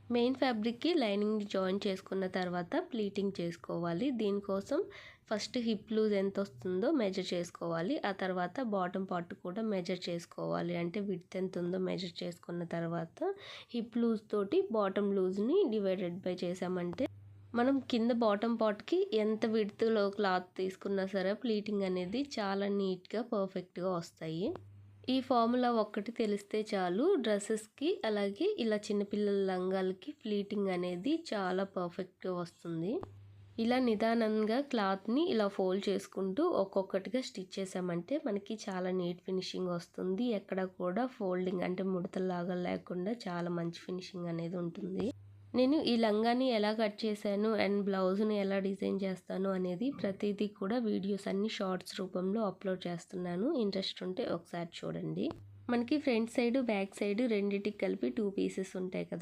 Main ఫ్యాబ్రిక్‌కి లైనింగ్‌ని join చేసుకున్న తర్వాత ప్లీటింగ్ చేసుకోవాలి. దీనికోసం ఫస్ట్ హిప్ లూజ్ ఎంతొస్తుందో మెజర్ చేసుకోవాలి. ఆ తర్వాత బాటమ్ పార్ట్ కూడా మెజర్ చేసుకోవాలి. అంటే విడ్త్ ఎంతుందో మెజర్ చేసుకున్న తర్వాత హిప్ లూజ్ తోటి బాటమ్ లూజ్‌ని డివైడెడ్ బై చేసామంటే మనం కింద బాటమ్ పార్ట్‌కి ఎంత విడ్త్‌లో క్లాత్ తీసుకున్నా సరే ప్లీటింగ్ అనేది చాలా నీట్‌గా, పర్ఫెక్ట్‌గా వస్తాయి. ఈ ఫార్ములా ఒక్కటి తెలిస్తే చాలు డ్రెస్సెస్‌కి అలాగే ఇలా చిన్నపిల్లల లంగాలకి ప్లీటింగ్ అనేది చాలా పర్ఫెక్ట్‌గా వస్తుంది. ఇలా నిదానంగా క్లాత్‌ని ఇలా ఫోల్డ్ చేసుకుంటూ ఒక్కొక్కటిగా స్టిచ్ చేసామంటే మనకి చాలా నీట్ ఫినిషింగ్ వస్తుంది. ఎక్కడ కూడా ఫోల్డింగ్ అంటే ముడతల్లాగా లేకుండా చాలా మంచి ఫినిషింగ్ అనేది ఉంటుంది. నేను ఈ లంగాని ఎలా కట్ చేశాను అండ్ బ్లౌజ్‌ని ఎలా డిజైన్ చేస్తాను అనేది ప్రతీదీ కూడా వీడియోస్ అన్నీ షార్ట్స్ రూపంలో అప్లోడ్ చేస్తున్నాను. ఇంట్రెస్ట్ ఉంటే ఒకసారి చూడండి. మనకి ఫ్రంట్ సైడ్, బ్యాక్ సైడ్ రెండిటికి కలిపి 2 పీసెస్ ఉంటాయి కదా!